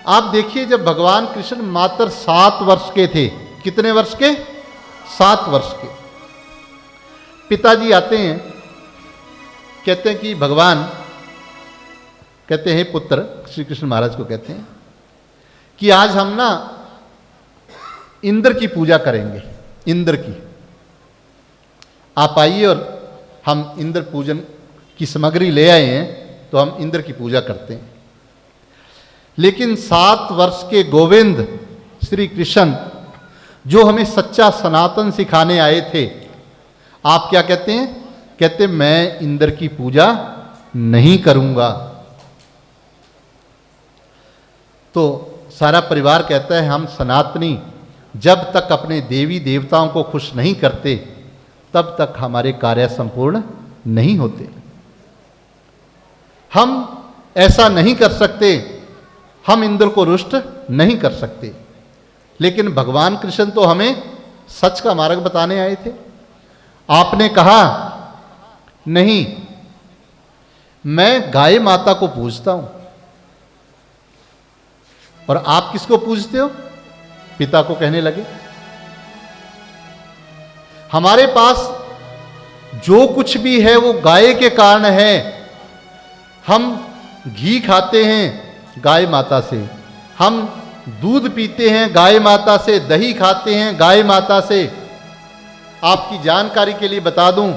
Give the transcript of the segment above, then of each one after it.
आप देखिए, जब भगवान कृष्ण मात्र 7 वर्ष के थे, कितने वर्ष के? 7 वर्ष के, पिताजी आते हैं, कहते हैं कि भगवान, कहते हैं पुत्र, श्री कृष्ण महाराज को कहते हैं कि आज हम ना इंद्र की पूजा करेंगे। इंद्र की, आप आइए और हम इंद्र पूजन की सामग्री ले आए हैं, तो हम इंद्र की पूजा करते हैं। लेकिन 7 वर्ष के गोविंद श्री कृष्ण, जो हमें सच्चा सनातन सिखाने आए थे, आप क्या कहते हैं? कहते मैं इंद्र की पूजा नहीं करूंगा। तो सारा परिवार कहता है हम सनातनी जब तक अपने देवी देवताओं को खुश नहीं करते, तब तक हमारे कार्य संपूर्ण नहीं होते। हम ऐसा नहीं कर सकते, हम इंद्र को रुष्ट नहीं कर सकते। लेकिन भगवान कृष्ण तो हमें सच का मार्ग बताने आए थे। आपने कहा नहीं, मैं गाय माता को पूजता हूं। और आप किसको पूजते हो? पिता को कहने लगे। हमारे पास जो कुछ भी है वो गाय के कारण है। हम घी खाते हैं गाय माता से, हम दूध पीते हैं गाय माता से, दही खाते हैं गाय माता से। आपकी जानकारी के लिए बता दूं,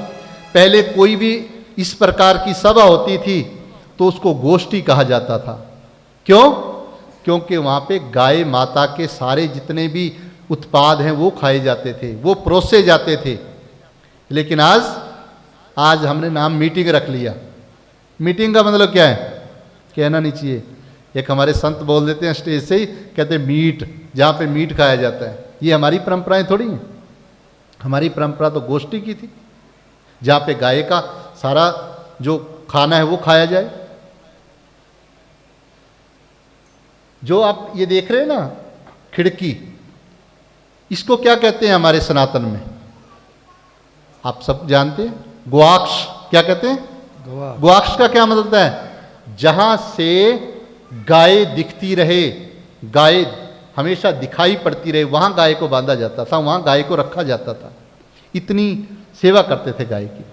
पहले कोई भी इस प्रकार की सभा होती थी तो उसको गोष्ठी कहा जाता था। क्यों? क्योंकि वहां पे गाय माता के सारे जितने भी उत्पाद हैं वो खाए जाते थे, वो परोसे जाते थे। लेकिन आज हमने नाम मीटिंग रख लिया। मीटिंग का मतलब क्या है? कहना नहीं चाहिए। एक हमारे संत बोल देते हैं स्टेज से ही, कहते मीट, जहाँ पे मीट खाया जाता है। ये हमारी परंपराएं थोड़ी हैं। हमारी परंपरा तो गोष्ठी की थी, जहाँ पे गाय का सारा जो खाना है वो खाया जाए। जो आप ये देख रहे हैं ना खिड़की, इसको क्या कहते हैं हमारे सनातन में? आप सब जानते हैं, ग्वाक्ष। क्या कहते हैं? ग्वाक्ष का क्या मतलब है? जहां से गाय दिखती रहे, गाय हमेशा दिखाई पड़ती रहे, वहां गाय को बांधा जाता था, वहां गाय को रखा जाता था। इतनी सेवा करते थे गाय की।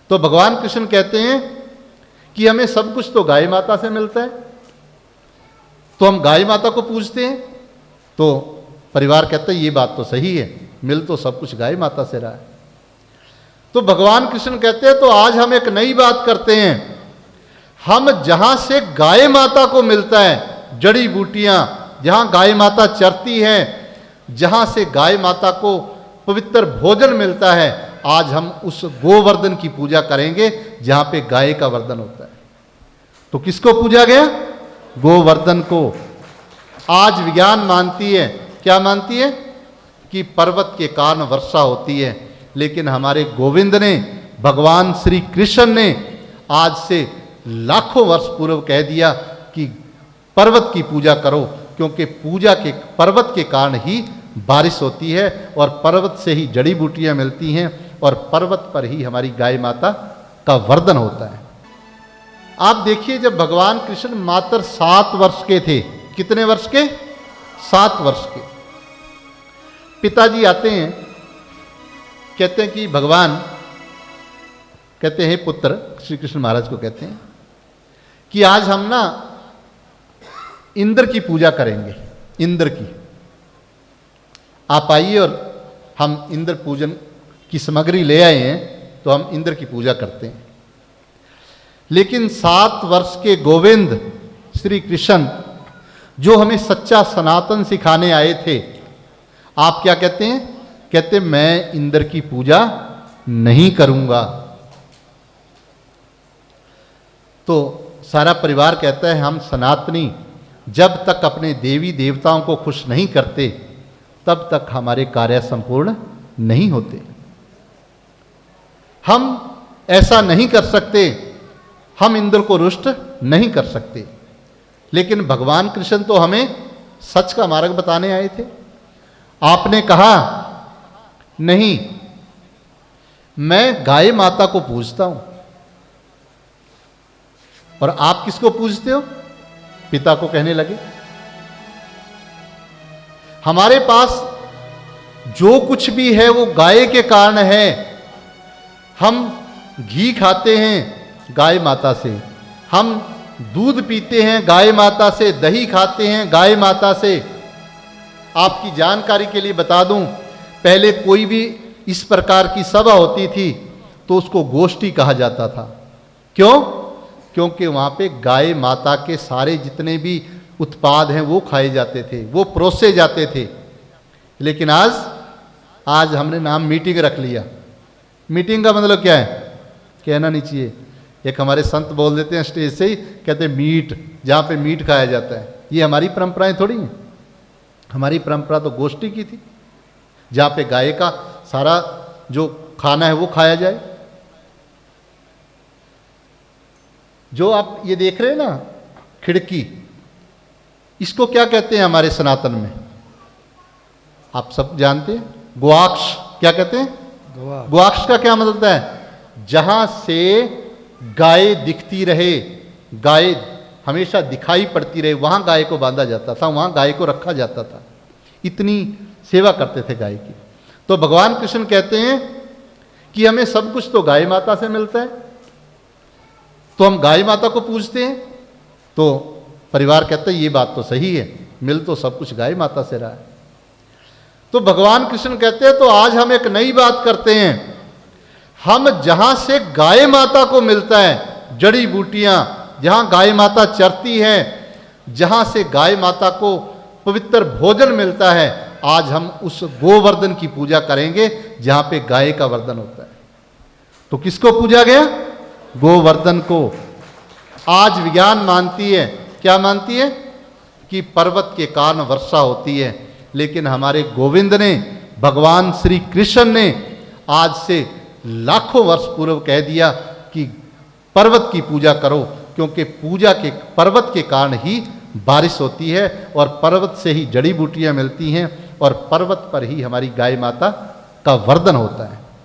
तो भगवान कृष्ण कहते हैं कि हमें सब कुछ तो गाय माता से मिलता है, तो हम गाय माता को पूजते हैं। तो परिवार कहता है ये बात तो सही है, मिल तो सब कुछ गाय माता से रहा है। तो भगवान कृष्ण कहते हैं तो आज हम एक नई बात करते हैं। हम जहां से गाय माता को मिलता है, जड़ी बूटियां, जहां गाय माता चरती हैं, जहां से गाय माता को पवित्र भोजन मिलता है, आज हम उस गोवर्धन की पूजा करेंगे जहां पे गाय का वर्धन होता है। तो किसको पूजा गया? गोवर्धन को। आज विज्ञान मानती है, क्या मानती है? कि पर्वत के कारण वर्षा होती है। लेकिन हमारे गोविंद ने, भगवान श्री कृष्ण ने आज से लाखों वर्ष पूर्व कह दिया कि पर्वत की पूजा करो, क्योंकि पूजा के पर्वत के कारण ही बारिश होती है, और पर्वत से ही जड़ी बूटियां मिलती हैं, और पर्वत पर ही हमारी गाय माता का वर्धन होता है। आप देखिए, जब भगवान कृष्ण मात्र 7 वर्ष के थे, कितने वर्ष के? 7 वर्ष के, पिताजी आते हैं, कहते हैं कि भगवान, कहते हैं पुत्र, श्री कृष्ण महाराज को कहते हैं कि आज हम ना इंद्र की पूजा करेंगे। इंद्र की, आप आइए और हम इंद्र पूजन की सामग्री ले आए हैं, तो हम इंद्र की पूजा करते हैं। लेकिन 7 वर्ष के गोविंद श्री कृष्ण, जो हमें सच्चा सनातन सिखाने आए थे, आप क्या कहते हैं? कहते मैं इंद्र की पूजा नहीं करूंगा। तो सारा परिवार कहता है हम सनातनी जब तक अपने देवी देवताओं को खुश नहीं करते, तब तक हमारे कार्य संपूर्ण नहीं होते। हम ऐसा नहीं कर सकते, हम इंद्र को रुष्ट नहीं कर सकते। लेकिन भगवान कृष्ण तो हमें सच का मार्ग बताने आए थे। आपने कहा नहीं, मैं गाय माता को पूजता हूं। और आप किसको पूजते हो? पिता को कहने लगे। हमारे पास जो कुछ भी है वो गाय के कारण है। हम घी खाते हैं गाय माता से, हम दूध पीते हैं गाय माता से, दही खाते हैं गाय माता से। आपकी जानकारी के लिए बता दूं, पहले कोई भी इस प्रकार की सभा होती थी तो उसको गोष्ठी कहा जाता था। क्यों? क्योंकि वहाँ पे गाय माता के सारे जितने भी उत्पाद हैं वो खाए जाते थे, वो परोसे जाते थे। लेकिन आज हमने नाम मीटिंग रख लिया। मीटिंग का मतलब क्या है? कहना नहीं चाहिए। एक हमारे संत बोल देते हैं स्टेज से ही, कहते हैं मीट, जहाँ पे मीट खाया जाता है। ये हमारी परंपराएं थोड़ी हैं। हमारी परंपरा तो गोष्ठी की थी, जहाँ पे गाय का सारा जो खाना है वो खाया जाए। जो आप ये देख रहे हैं ना खिड़की, इसको क्या कहते हैं हमारे सनातन में? आप सब जानते हैं, गुआक्ष। क्या कहते हैं? गुआक्ष का क्या मतलब है? जहां से गाय दिखती रहे, गाय हमेशा दिखाई पड़ती रहे, वहां गाय को बांधा जाता था, वहां गाय को रखा जाता था। इतनी सेवा करते थे गाय की। तो भगवान कृष्ण कहते हैं कि हमें सब कुछ तो गाय माता से मिलता है, तो हम गाय माता को पूजते हैं। तो परिवार कहता है ये बात तो सही है, मिल तो सब कुछ गाय माता से रहा है। तो भगवान कृष्ण कहते हैं तो आज हम एक नई बात करते हैं। हम जहां से गाय माता को मिलता है, जड़ी बूटियां, जहां गाय माता चरती है, जहां से गाय माता को पवित्र भोजन मिलता है, आज हम उस गोवर्धन की पूजा करेंगे जहां पे गाय का वर्धन होता है। तो किसको पूजा गया? गोवर्धन को। आज विज्ञान मानती है, क्या मानती है? कि पर्वत के कारण वर्षा होती है। लेकिन हमारे गोविंद ने, भगवान श्री कृष्ण ने आज से लाखों वर्ष पूर्व कह दिया कि पर्वत की पूजा करो, क्योंकि पूजा के पर्वत के कारण ही बारिश होती है और पर्वत से ही जड़ी बूटियां मिलती हैं और पर्वत पर ही हमारी गाय माता का वर्धन होता है।